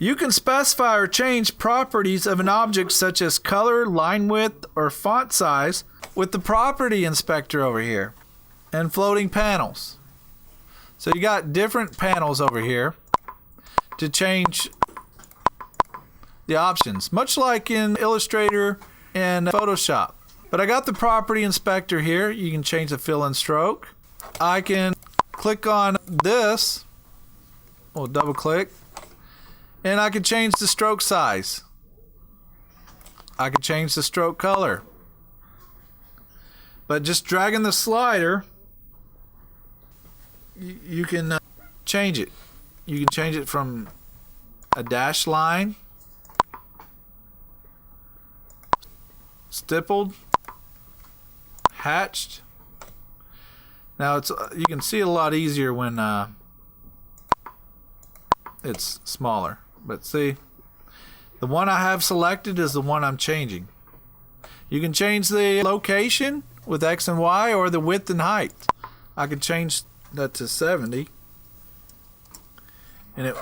You can specify or change properties of an object such as color, line width, or font size with the property inspector over here and floating panels. So you got different panels over here to change the options, much like in Illustrator and Photoshop. But I got the property inspector here. You can change the fill and stroke. I can click on this, we'll double click, and I can change the stroke size. I can change the stroke color. But just dragging the slider, you can change it. You can change it from a dashed line, stippled, hatched. Now you can see it a lot easier when it's smaller. But see, the one I have selected is the one I'm changing. You can change the location with X and Y or the width and height. I can change that to 70 and it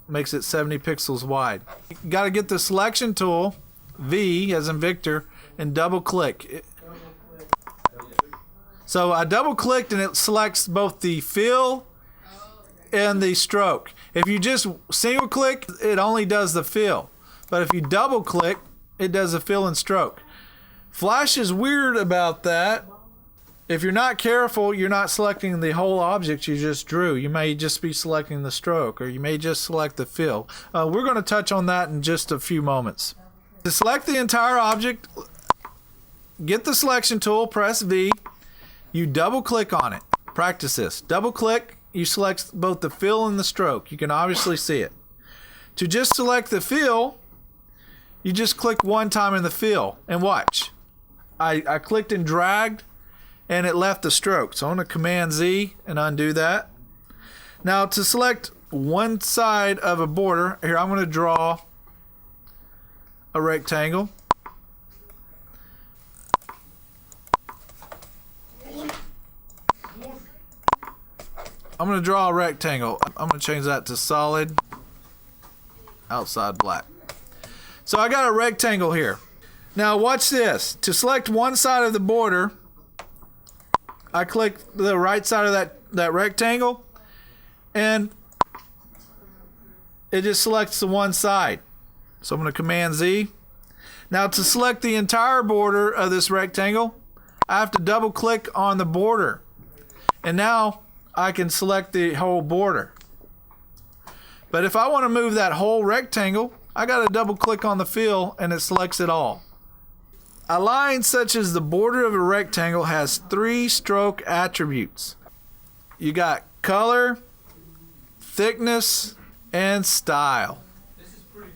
makes it 70 pixels wide. You got to get the selection tool, V as in Victor, and double click. So I double clicked and it selects both the fill and the stroke. If you just single click, it only does the fill. But if you double click, it does the fill and stroke. Flash is weird about that. If you're not careful, you're not selecting the whole object you just drew. You may just be selecting the stroke, or you may just select the fill. We're going to touch on that in just a few moments. To select the entire object, get the selection tool, press V. You double click on it. Practice this. Double click, you select both the fill and the stroke. You can obviously see it. To just select the fill, you just click one time in the fill and watch. I clicked and dragged and it left the stroke. So I'm going to Command Z and undo that. Now to select one side of a border, here I'm going to draw a rectangle. I'm going to draw a rectangle. I'm going to change that to solid, outside black. So I got a rectangle here. Now watch this. To select one side of the border, I click the right side of that rectangle and it just selects the one side. So I'm going to Command Z. Now to select the entire border of this rectangle, I have to double click on the border. And now I can select the whole border. But if I want to move that whole rectangle, I got to double click on the fill and it selects it all. A line such as the border of a rectangle has 3 stroke attributes. You got color, thickness, and style.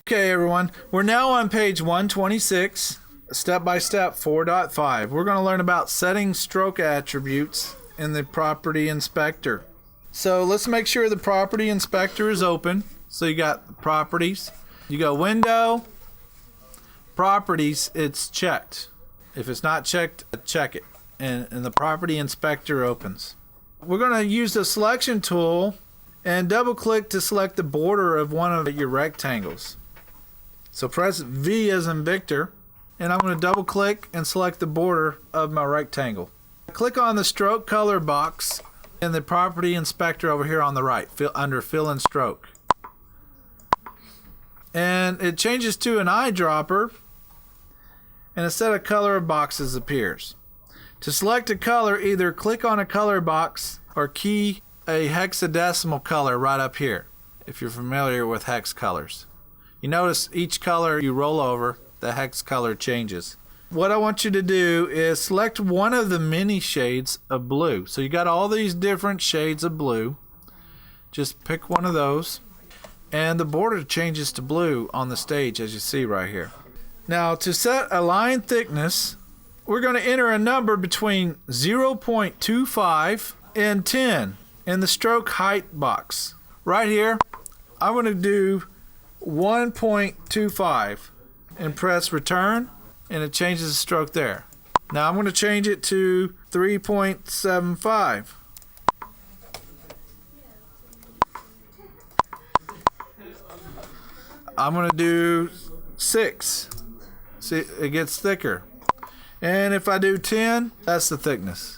Okay everyone, we're now on page 126, step-by-step 4.5. We're going to learn about setting stroke attributes in the property inspector. So let's make sure the property inspector is open. So you got properties, you go window, properties, it's checked. If it's not checked, check it. And the property inspector opens. We're going to use the selection tool and double click to select the border of one of your rectangles. So press V as in Victor, and I'm going to double click and select the border of my rectangle. Click on the stroke color box in the property inspector over here on the right, under fill and stroke. And it changes to an eyedropper, and a set of color boxes appears. To select a color, either click on a color box or key a hexadecimal color right up here, if you're familiar with hex colors. You notice each color you roll over, the hex color changes. What I want you to do is select one of the many shades of blue. So you got all these different shades of blue. Just pick one of those. And the border changes to blue on the stage, as you see right here. Now to set a line thickness, we're going to enter a number between 0.25 and 10 in the stroke height box. Right here, I'm going to do 1.25 and press return, and it changes the stroke there. Now I'm going to change it to 3.75. I'm going to do 6. See, it gets thicker. And if I do 10, that's the thickness.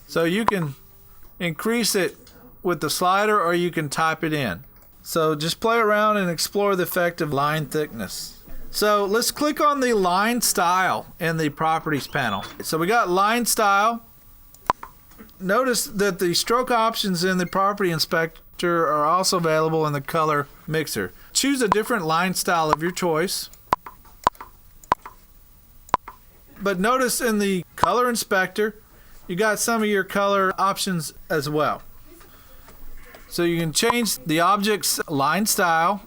So you can increase it with the slider, or you can type it in. So just play around and explore the effect of line thickness. So let's click on the line style in the properties panel. So we got line style. Notice that the stroke options in the property inspector are also available in the color mixer. Choose a different line style of your choice. But notice in the color inspector, you got some of your color options as well. So you can change the object's line style,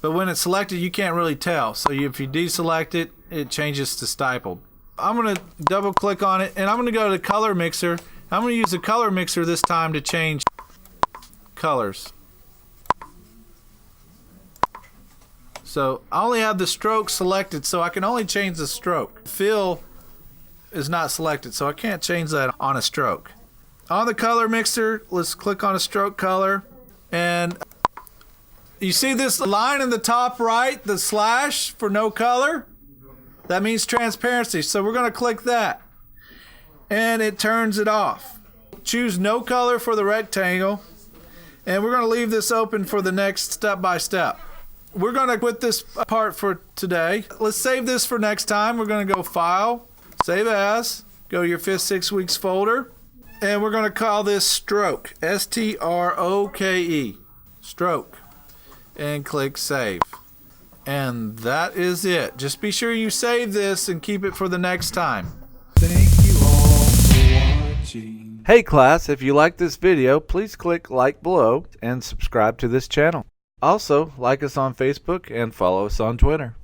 but when it's selected, you can't really tell. So if you deselect it, it changes to stippled. I'm going to double click on it, and I'm going to go to the color mixer. I'm going to use the color mixer this time to change colors. So I only have the stroke selected, so I can only change the stroke. Fill is not selected, so I can't change that on a stroke. On the color mixer, let's click on a stroke color, and you see this line in the top right, the slash for no color? That means transparency, so we're going to click that, and it turns it off. Choose no color for the rectangle, and we're going to leave this open for the next step-by-step. We're going to quit this part for today. Let's save this for next time. We're going to go File, Save As, go to your 5th 6 weeks folder, and we're going to call this Stroke, S-T-R-O-K-E, Stroke, and click Save. And that is it. Just be sure you save this and keep it for the next time. Thank you all for watching. Hey class, if you like this video, please click like below and subscribe to this channel. Also, like us on Facebook and follow us on Twitter.